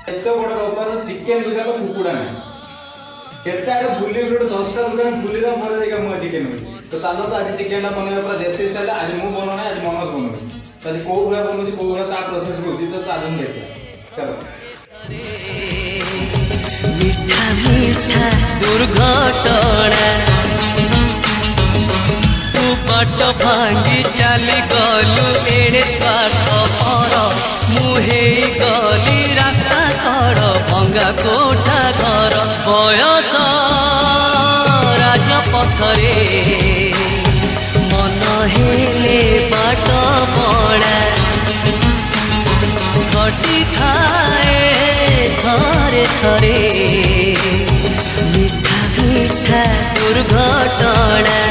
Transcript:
एत बड़ रविवार चिकेन दुकान तो कुकुड़ा ना केते आगे बुली गोटे 10टा दुकान बुलीला पर जाके मो चिकेन तो चलो तो आज चिकेन बनेबा पूरा देसी स्टाइल आज मु बनाना आज मनोज बनाउँ तो आज को भरा बनउछि को भरा ता प्रोसेस करछि तो आज हम देखिया चलो मीठा मीठा दुर्घटना तू पट भांगी चली गलु एड़े स्वार्थ पर मुहे गली रास्ता कड़ भंगा कोठा घर बयस राजपथरे मन हेले बाट बड़ा घटी थाए थरे थरे मीठा मीठा दुर्घटना।